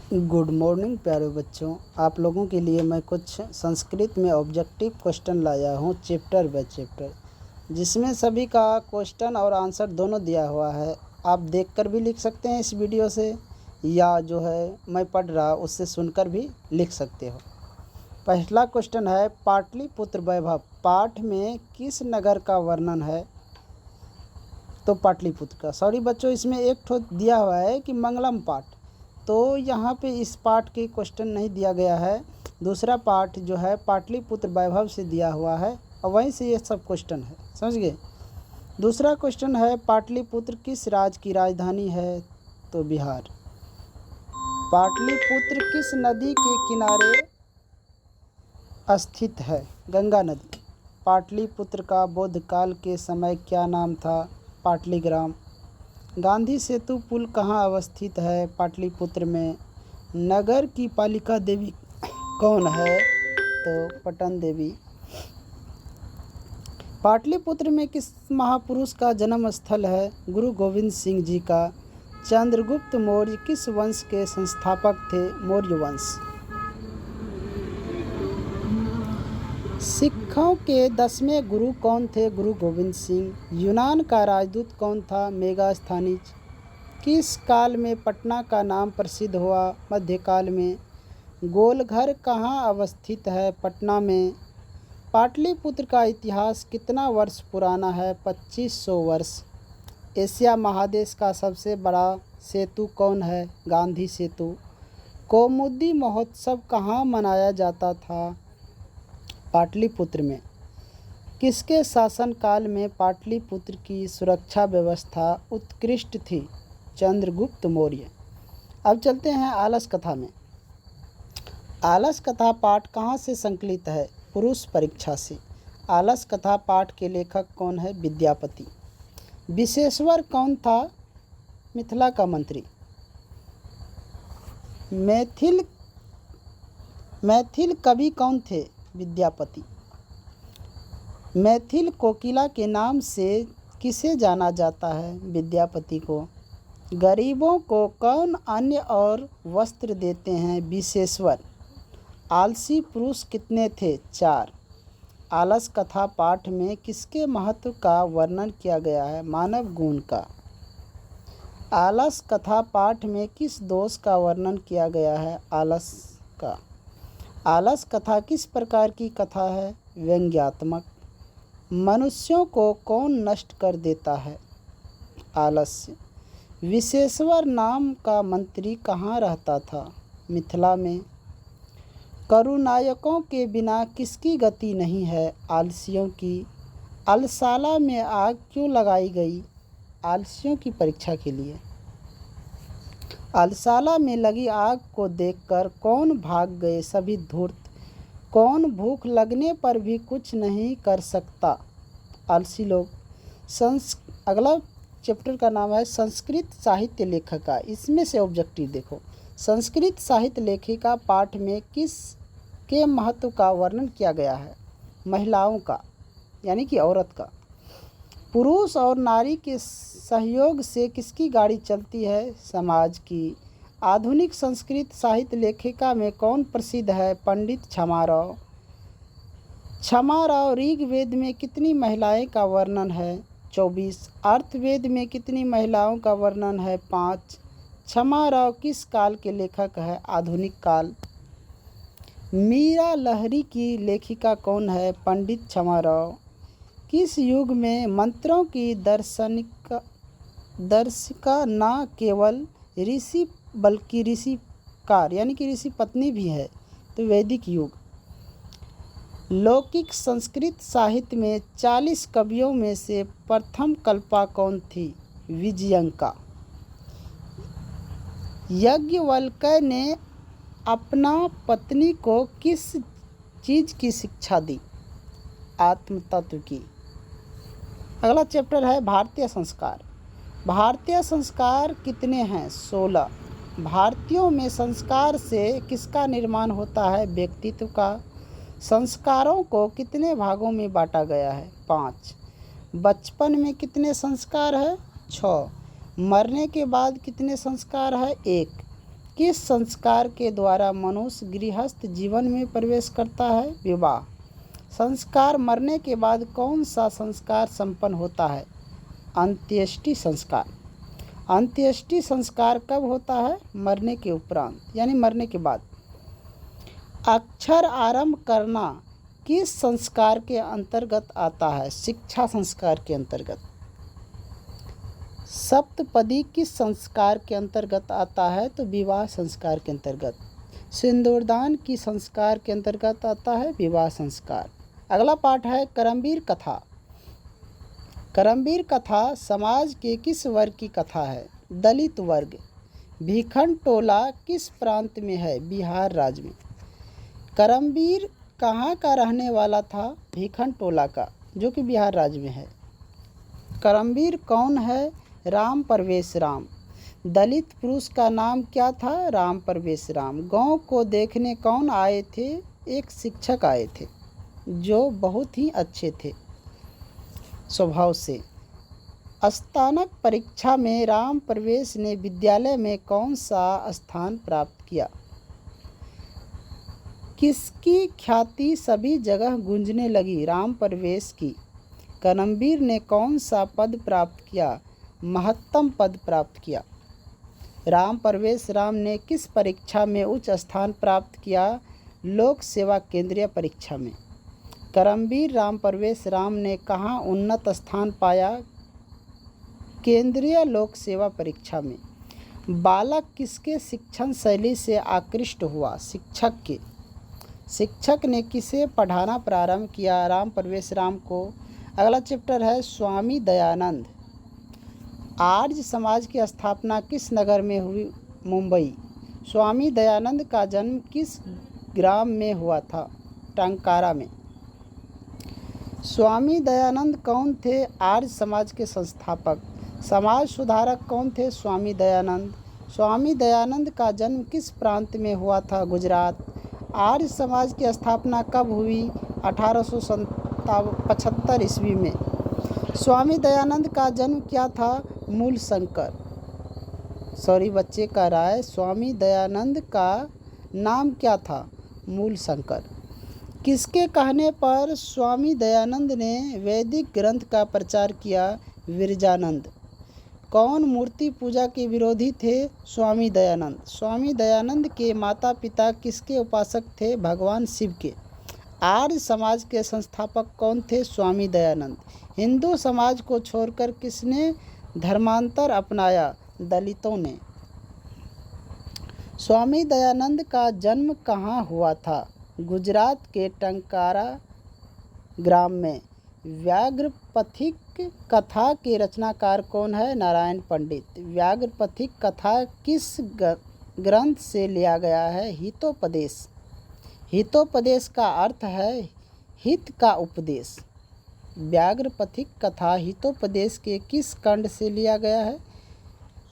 Good morning प्यारे बच्चों। आप लोगों के लिए मैं कुछ संस्कृत में ऑब्जेक्टिव क्वेश्चन लाया हूँ चैप्टर बाय चैप्टर, जिसमें सभी का क्वेश्चन और आंसर दोनों दिया हुआ है। आप देखकर भी लिख सकते हैं इस वीडियो से, या जो है मैं पढ़ रहा उससे सुनकर भी लिख सकते हो। पहला क्वेश्चन है, पाटलिपुत्र वैभव पाठ में किस नगर का वर्णन है? तो पाटलिपुत्र का। सॉरी बच्चों, इसमें एक ठो दिया हुआ है कि मंगलम पाठ, तो यहाँ पे इस पाठ के क्वेश्चन नहीं दिया गया है। दूसरा पाठ जो है पाटलिपुत्र वैभव से दिया हुआ है और वहीं से ये सब क्वेश्चन है, समझ गए। दूसरा क्वेश्चन है, पाटलिपुत्र किस राज्य की राजधानी है? तो बिहार। पाटलिपुत्र किस नदी के किनारे स्थित है? गंगा नदी। पाटलिपुत्र का बौद्ध काल के समय क्या नाम था? पाटलिग्राम। गांधी सेतु पुल कहाँ अवस्थित है? पाटलिपुत्र में। नगर की पालिका देवी कौन है? तो पटन देवी। पाटलिपुत्र में किस महापुरुष का जन्म स्थल है? गुरु गोविंद सिंह जी का। चंद्रगुप्त मौर्य किस वंश के संस्थापक थे? मौर्य वंश। सिखों के 10वें गुरु कौन थे? गुरु गोविंद सिंह। यूनान का राजदूत कौन था? मेगास्थनीज। किस काल में पटना का नाम प्रसिद्ध हुआ? मध्यकाल में। गोलघर कहाँ अवस्थित है? पटना में। पाटलिपुत्र का इतिहास कितना वर्ष पुराना है? 2500 वर्ष। एशिया महादेश का सबसे बड़ा सेतु कौन है? गांधी सेतु। कौमुदी महोत्सव कहाँ मनाया जाता था? पाटलिपुत्र में। किसके शासनकाल में पाटलिपुत्र की सुरक्षा व्यवस्था उत्कृष्ट थी? चंद्रगुप्त मौर्य। अब चलते हैं आलस कथा में। आलस कथा पाठ कहाँ से संकलित है? पुरुष परीक्षा से। आलस कथा पाठ के लेखक कौन है? विद्यापति। विशेश्वर कौन था? मिथिला का मंत्री। मैथिल कवि कौन थे? विद्यापति। मैथिल कोकिला के नाम से किसे जाना जाता है? विद्यापति को। गरीबों को कौन अन्न और वस्त्र देते हैं? विशेश्वर। आलसी पुरुष कितने थे? 4। आलस कथा पाठ में किसके महत्व का वर्णन किया गया है? मानव गुण का। आलस कथा पाठ में किस दोष का वर्णन किया गया है? आलस का। आलस कथा किस प्रकार की कथा है? व्यंग्यात्मक। मनुष्यों को कौन नष्ट कर देता है? आलस्य। विशेश्वर नाम का मंत्री कहाँ रहता था? मिथिला में। करुनायकों के बिना किसकी गति नहीं है? आलसियों की। अलसाला में आग क्यों लगाई गई? आलसियों की परीक्षा के लिए। अलसाला में लगी आग को देखकर कौन भाग गए? सभी धूर्त। कौन भूख लगने पर भी कुछ नहीं कर सकता? आलसी लोग। अगला चैप्टर का नाम है संस्कृत साहित्य लेखिका। इसमें से ऑब्जेक्टिव देखो। संस्कृत साहित्य लेखिका पाठ में किस के महत्व का वर्णन किया गया है? महिलाओं का, यानी कि औरत का। पुरुष और नारी के सहयोग से किसकी गाड़ी चलती है? समाज की। आधुनिक संस्कृत साहित्य लेखिका में कौन प्रसिद्ध है? पंडित क्षमाराव। क्षमाराव ऋग्वेद में कितनी महिलाएं का वर्णन है? 24। अर्थवेद में कितनी महिलाओं का वर्णन है? 5। क्षमाराव किस काल के लेखक है? आधुनिक काल। मीरा लहरी की लेखिका कौन है? पंडित क्षमाराव। किस युग में मंत्रों की दर्शिका न केवल ऋषि बल्कि ऋषिकार यानी कि ऋषि पत्नी भी है? तो वैदिक युग। लौकिक संस्कृत साहित्य में 40 कवियों में से प्रथम कल्पा कौन थी? विजयंका। याज्ञवल्क्य ने अपना पत्नी को किस चीज़ की शिक्षा दी? आत्म तत्व की। अगला चैप्टर है भारतीय संस्कार। भारतीय संस्कार कितने हैं? 16। भारतीयों में संस्कार से किसका निर्माण होता है? व्यक्तित्व का। संस्कारों को कितने भागों में बांटा गया है? 5। बचपन में कितने संस्कार है? 6। मरने के बाद कितने संस्कार है? 1। किस संस्कार के द्वारा मनुष्य गृहस्थ जीवन में प्रवेश करता है? विवाह संस्कार। मरने के बाद कौन सा संस्कार संपन्न होता है? अंत्येष्टि संस्कार। अंत्येष्टि संस्कार कब होता है? मरने के उपरांत, यानी मरने के बाद। अक्षर आरंभ करना किस संस्कार के अंतर्गत आता है? शिक्षा संस्कार के अंतर्गत। सप्तपदी किस संस्कार के अंतर्गत आता है? तो विवाह संस्कार के अंतर्गत। सिंदूरदान किस संस्कार के अंतर्गत आता है? विवाह संस्कार। अगला पाठ है करमवीर कथा। करमवीर कथा समाज के किस वर्ग की कथा है? दलित वर्ग। भीखन टोला किस प्रांत में है? बिहार राज्य में। करमवीर कहाँ का रहने वाला था? भीखन टोला का, जो कि बिहार राज्य में है। करमवीर कौन है? राम प्रवेश राम। दलित पुरुष का नाम क्या था? राम प्रवेश राम। गांव को देखने कौन आए थे? एक शिक्षक आए थे, जो बहुत ही अच्छे थे स्वभाव से। स्नातक परीक्षा में राम प्रवेश ने विद्यालय में कौन सा स्थान प्राप्त किया? किसकी ख्याति सभी जगह गूंजने लगी? राम प्रवेश की। करमवीर ने कौन सा पद प्राप्त किया? महत्तम पद प्राप्त किया। राम प्रवेश राम ने किस परीक्षा में उच्च स्थान प्राप्त किया? लोक सेवा केंद्रीय परीक्षा में। करमवीर राम प्रवेश राम ने कहाँ उन्नत स्थान पाया? केंद्रीय लोक सेवा परीक्षा में। बालक किसके शिक्षण शैली से आकृष्ट हुआ? शिक्षक के। शिक्षक ने किसे पढ़ाना प्रारंभ किया? राम प्रवेश राम को। अगला चैप्टर है स्वामी दयानंद। आर्य समाज की स्थापना किस नगर में हुई? मुंबई। स्वामी दयानंद का जन्म किस ग्राम में हुआ था? टंकारा में। स्वामी दयानंद कौन थे? आर्य समाज के संस्थापक। समाज सुधारक कौन थे? स्वामी दयानंद। स्वामी दयानंद का जन्म किस प्रांत में हुआ था? गुजरात। आर्य समाज की स्थापना कब हुई? 1875 ईस्वी में। स्वामी दयानंद का जन्म क्या था? मूल शंकर। सॉरी बच्चे का राय, स्वामी दयानंद का नाम क्या था? मूल शंकर। किसके कहने पर स्वामी दयानंद ने वैदिक ग्रंथ का प्रचार किया? विरजानंद। कौन मूर्ति पूजा के विरोधी थे? स्वामी दयानंद। स्वामी दयानंद के माता पिता किसके उपासक थे? भगवान शिव के। आर्य समाज के संस्थापक कौन थे? स्वामी दयानंद। हिंदू समाज को छोड़कर किसने धर्मांतर अपनाया? दलितों ने। स्वामी दयानंद का जन्म कहाँ हुआ था? गुजरात के टंकारा ग्राम में। व्याघ्रपथिक कथा के रचनाकार कौन है? नारायण पंडित। व्याघ्रपथिक कथा किस ग्रंथ से लिया गया है? हितोपदेश। हितोपदेश का अर्थ है हित का उपदेश। व्याघ्रपथिक कथा हितोपदेश के किस खंड से लिया गया है?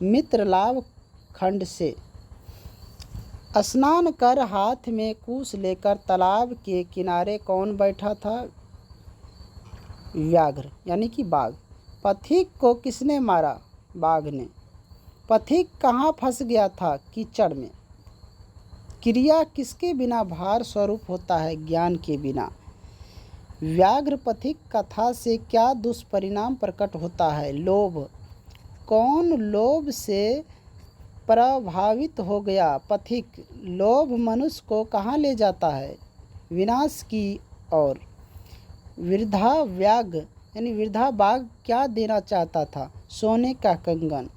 मित्रलाभ खंड से। स्नान कर हाथ में कुश लेकर तालाब के किनारे कौन बैठा था? व्याघ्र, यानी कि बाघ। पथिक को किसने मारा? बाघ ने। पथिक कहाँ फंस गया था? कीचड़ में। क्रिया किसके बिना भार स्वरूप होता है? ज्ञान के बिना। व्याघ्रपथिक कथा से क्या दुष्परिणाम प्रकट होता है? लोभ। कौन लोभ से प्रभावित हो गया? पथिक। लोभ मनुष्य को कहाँ ले जाता है? विनाश की ओर। वृद्धा व्याघ्र यानी वृद्धा बाघ क्या देना चाहता था? सोने का कंगन।